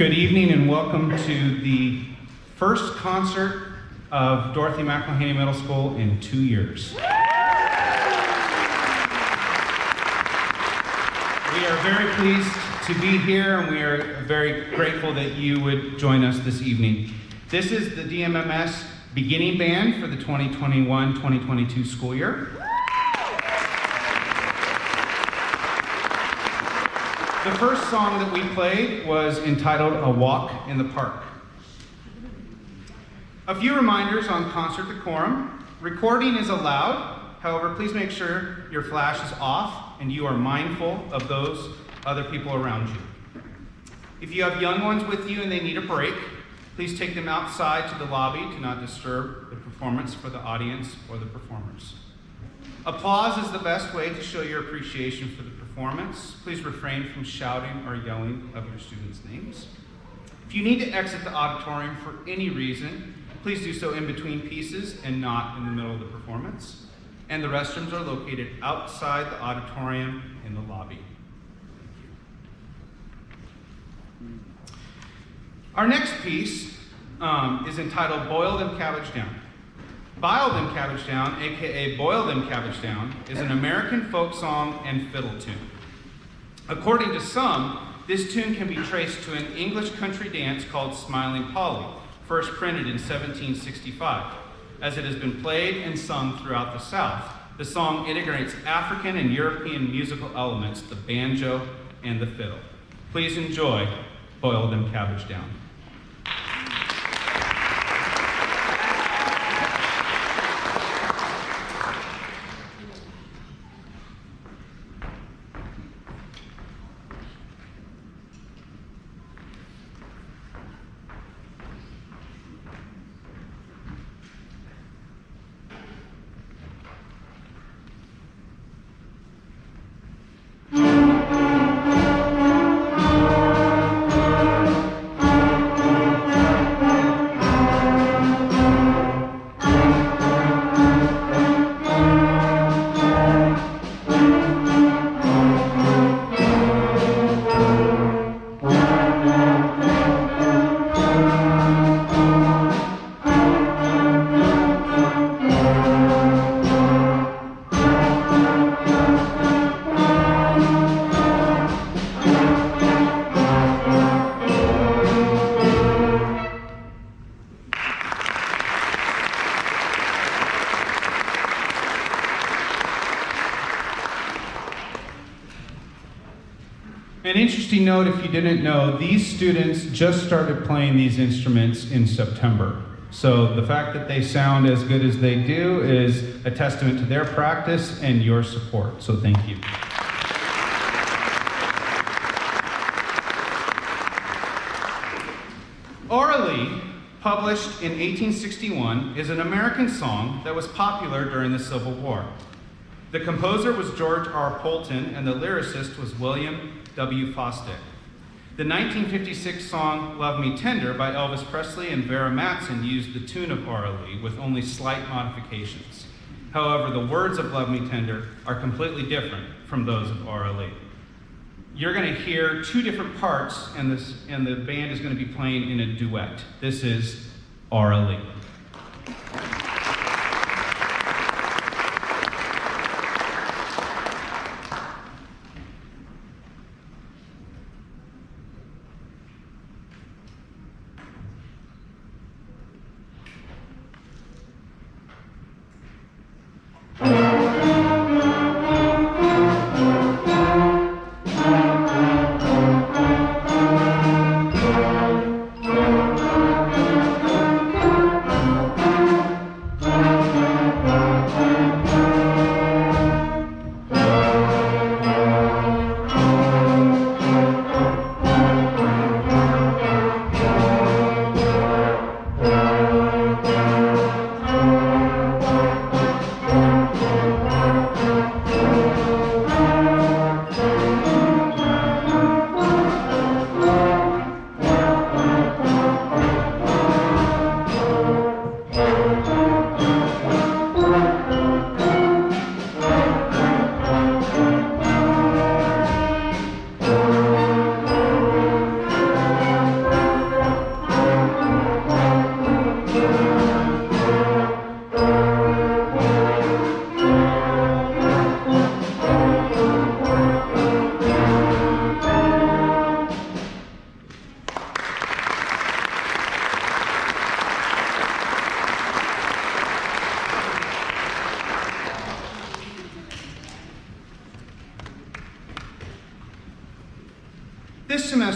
Good evening and welcome to the first concert of Dorothy McElhaney Middle School in 2 years. We are very pleased to be here and we are very grateful that you would join us this evening. This is the DMMS beginning band for the 2021-2022 school year. The first song that we played was entitled A Walk in the Park. A few reminders on concert decorum. Recording is allowed, however, please make sure your flash is off and you are mindful of those other people around you. If you have young ones with you and they need a break, please take them outside to the lobby to not disturb the performance for the audience or the performers. Applause is the best way to show your appreciation for the performance. Please refrain from shouting or yelling of your students' names. If you need to exit the auditorium for any reason, please do so in between pieces and not in the middle of the performance. And the restrooms are located outside the auditorium in the lobby. Our next piece is entitled Boil Them Cabbage Down. Boil Them Cabbage Down, aka Boil Them Cabbage Down, is an American folk song and fiddle tune. According to some, this tune can be traced to an English country dance called Smiling Polly, first printed in 1765. As it has been played and sung throughout the South, the song integrates African and European musical elements, the banjo and the fiddle. Please enjoy Boil Them Cabbage Down. An interesting note, if you didn't know, these students just started playing these instruments in September. So the fact that they sound as good as they do is a testament to their practice and your support, so thank you. Orally, published in 1861, is an American song that was popular during the Civil War. The composer was George R. Polton and the lyricist was William W. Fosdick. The 1956 song Love Me Tender by Elvis Presley and Vera Mattson used the tune of Orally with only slight modifications. However, the words of Love Me Tender are completely different from those of Orally. You're going to hear two different parts and the band is going to be playing in a duet. This is Orally.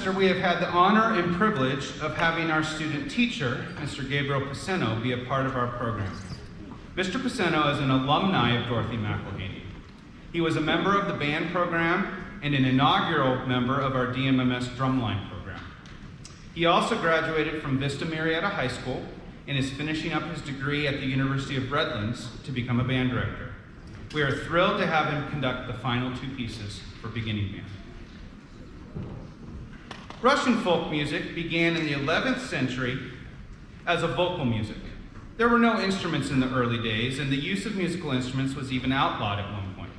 semester, we have had the honor and privilege of having our student teacher, Mr. Gabriel Paceno, be a part of our program. Mr. Paceno is an alumni of Dorothy McElhaney. He was a member of the band program and an inaugural member of our DMMS drumline program. He also graduated from Vista Marietta High School and is finishing up his degree at the University of Redlands to become a band director. We are thrilled to have him conduct the final two pieces for beginning band. Russian folk music began in the 11th century as a vocal music. There were no instruments in the early days, and the use of musical instruments was even outlawed at one point.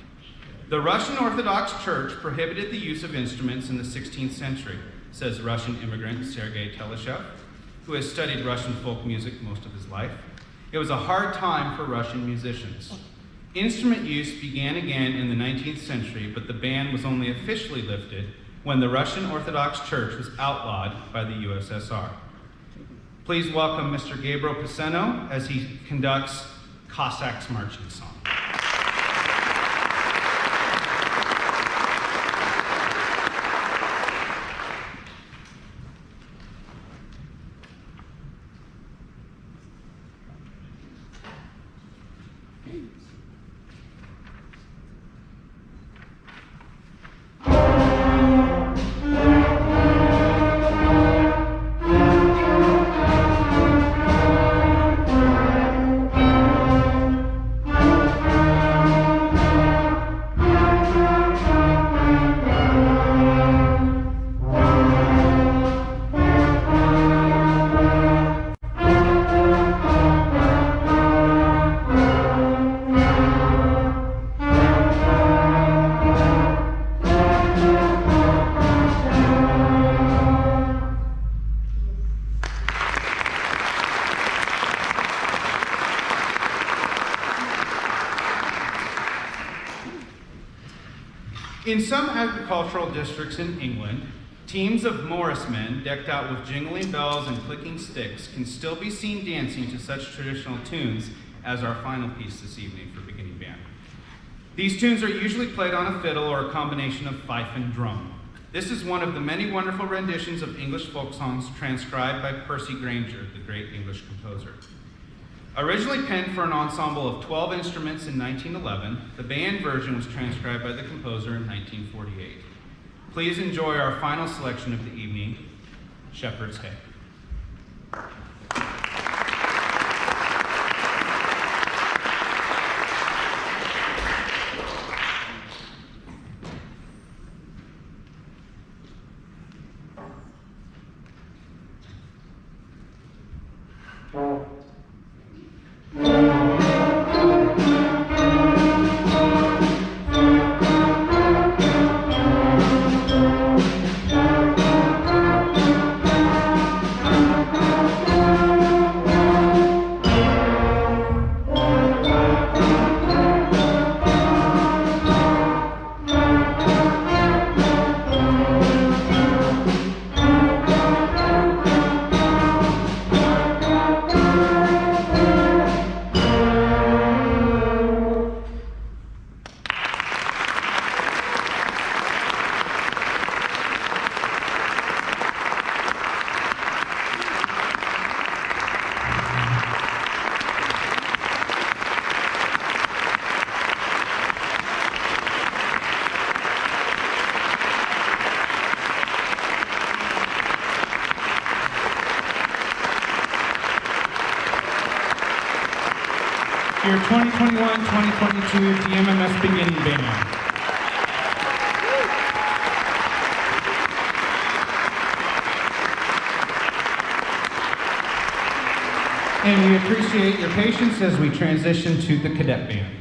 The Russian Orthodox Church prohibited the use of instruments in the 16th century, says Russian immigrant Sergei Teleshev, who has studied Russian folk music most of his life. It was a hard time for Russian musicians. Instrument use began again in the 19th century, but the ban was only officially lifted when the Russian Orthodox Church was outlawed by the USSR. Please welcome Mr. Gabriel Paceno as he conducts Cossacks Marching Song. In some agricultural districts in England, teams of Morrismen decked out with jingling bells and clicking sticks can still be seen dancing to such traditional tunes as our final piece this evening for beginning band. These tunes are usually played on a fiddle or a combination of fife and drum. This is one of the many wonderful renditions of English folk songs transcribed by Percy Grainger, the great English composer. Originally penned for an ensemble of 12 instruments in 1911, the band version was transcribed by the composer in 1948. Please enjoy our final selection of the evening, Shepherd's Hay. Your 2021-2022 DMMS beginning band. And we appreciate your patience as we transition to the cadet band.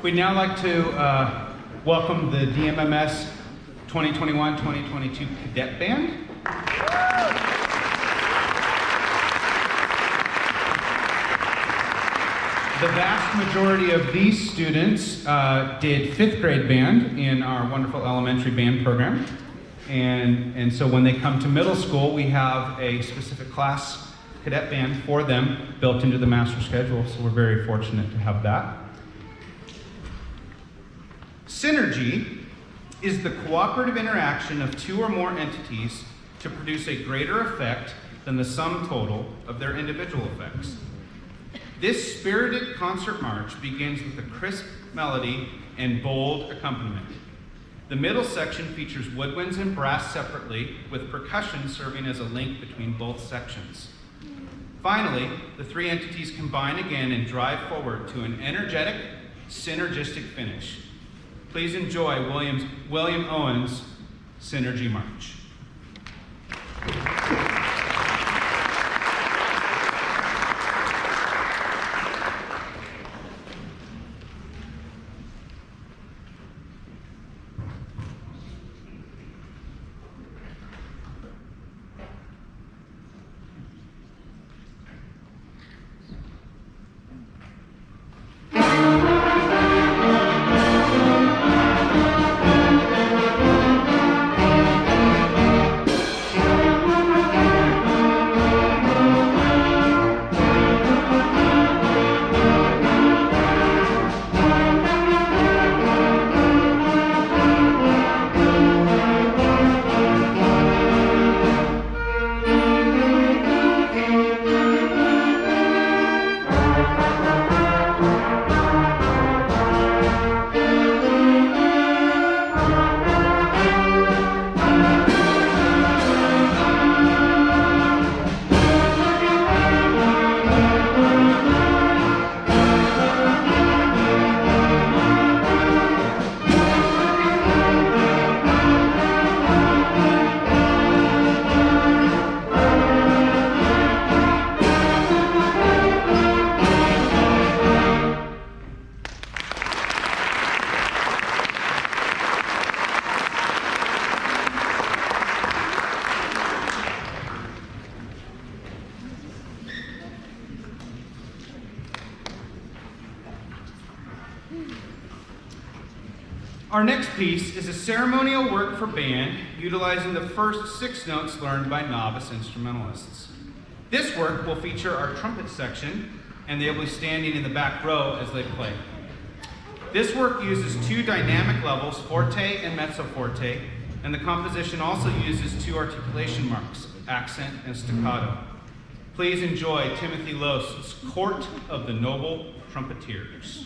We'd now like to welcome the DMMS 2021-2022 Cadet Band. The vast majority of these students did 5th grade band in our wonderful elementary band program. And so when they come to middle school, we have a specific class cadet band for them built into the master schedule, so we're very fortunate to have that. Synergy is the cooperative interaction of two or more entities to produce a greater effect than the sum total of their individual effects. This spirited concert march begins with a crisp melody and bold accompaniment. The middle section features woodwinds and brass separately, with percussion serving as a link between both sections. Finally, the three entities combine again and drive forward to an energetic, synergistic finish. Please enjoy William Owens' Synergy March. Our next piece is a ceremonial work for band utilizing the first 6 notes learned by novice instrumentalists. This work will feature our trumpet section, and they'll be standing in the back row as they play. This work uses 2 dynamic levels, forte and mezzo forte, and the composition also uses 2 articulation marks, accent and staccato. Please enjoy Timothy Lose's Court of the Noble Trumpeters.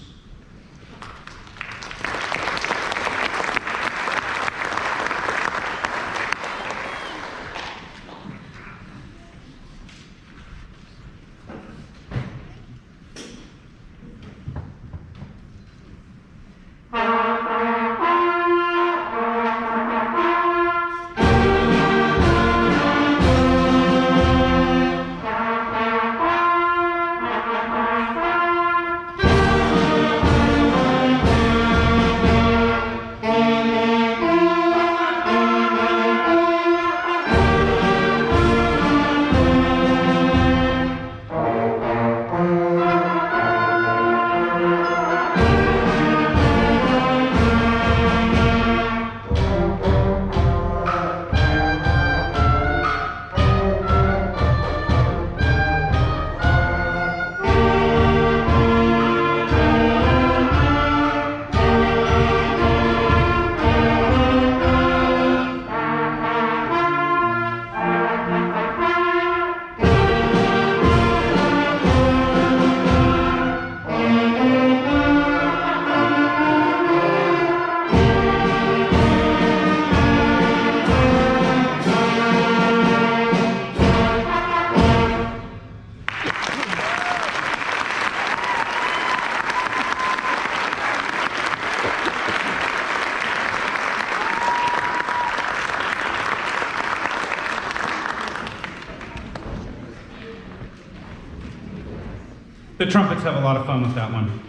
The trumpets have a lot of fun with that one.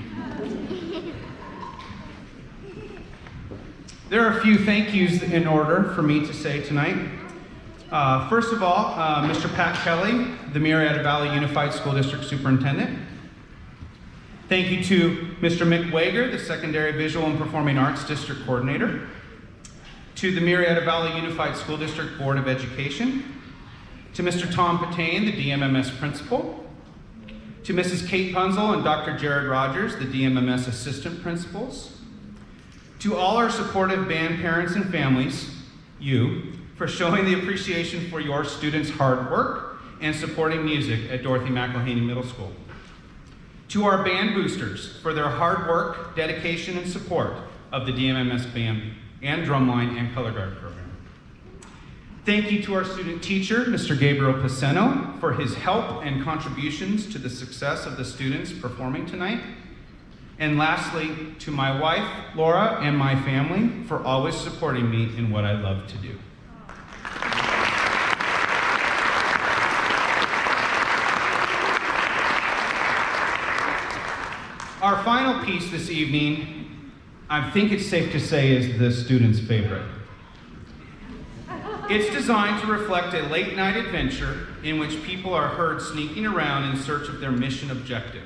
There are a few thank yous in order for me to say tonight. First of all, Mr. Pat Kelly, the Murrieta Valley Unified School District Superintendent. Thank you to Mr. Mick Wager, the Secondary Visual and Performing Arts District Coordinator. To the Murrieta Valley Unified School District Board of Education. To Mr. Tom Patain, the DMMS Principal. To Mrs. Kate Punzel and Dr. Jared Rogers, the DMMS Assistant Principals. To all our supportive band parents and families, you, for showing the appreciation for your students' hard work and supporting music at Dorothy McElhaney Middle School. To our band boosters for their hard work, dedication, and support of the DMMS band and drumline and color guard program. Thank you to our student teacher, Mr. Gabriel Paceno, for his help and contributions to the success of the students performing tonight. And lastly, to my wife, Laura, and my family for always supporting me in what I love to do. Our final piece this evening, I think it's safe to say, is the students' favorite. It's designed to reflect a late-night adventure in which people are heard sneaking around in search of their mission objective.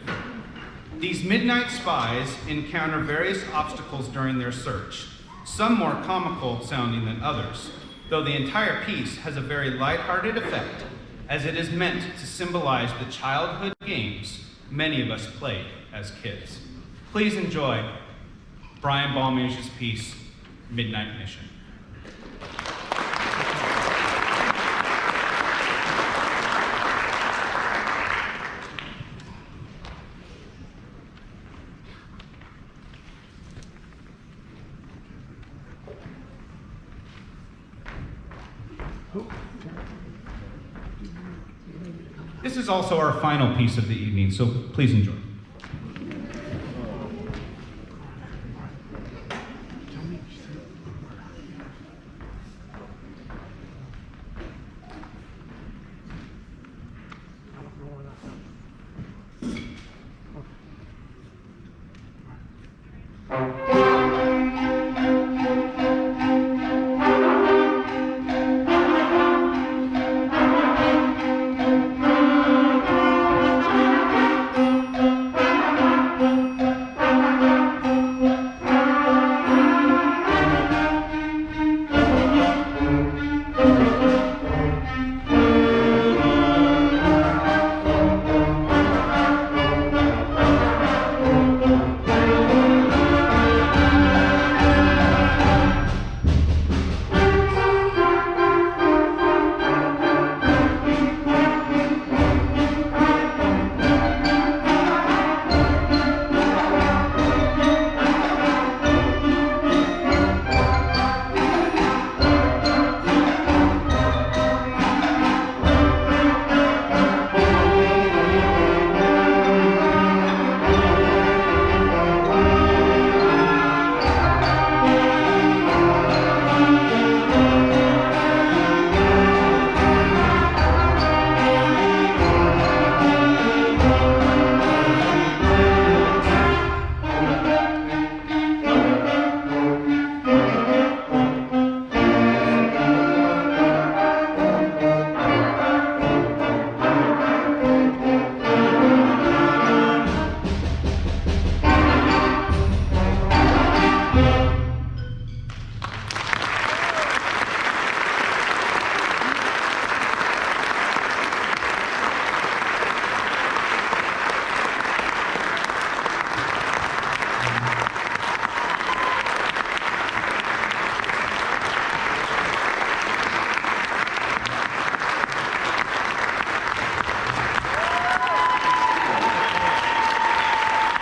These midnight spies encounter various obstacles during their search, some more comical sounding than others, though the entire piece has a very lighthearted effect, as it is meant to symbolize the childhood games many of us played as kids. Please enjoy Brian Ballmage's piece, Midnight Mission. This is also our final piece of the evening, so please enjoy.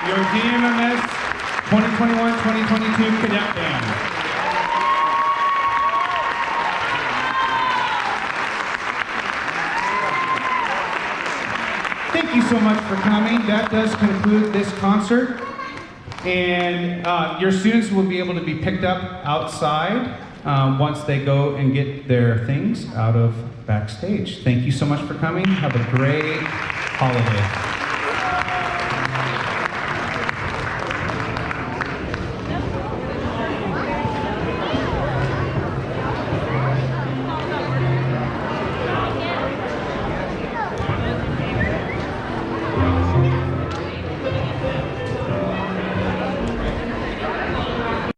your DMMS 2021-2022 Cadet Band. Thank you so much for coming. That does conclude this concert. And your students will be able to be picked up outside once they go and get their things out of backstage. Thank you so much for coming. Have a great holiday.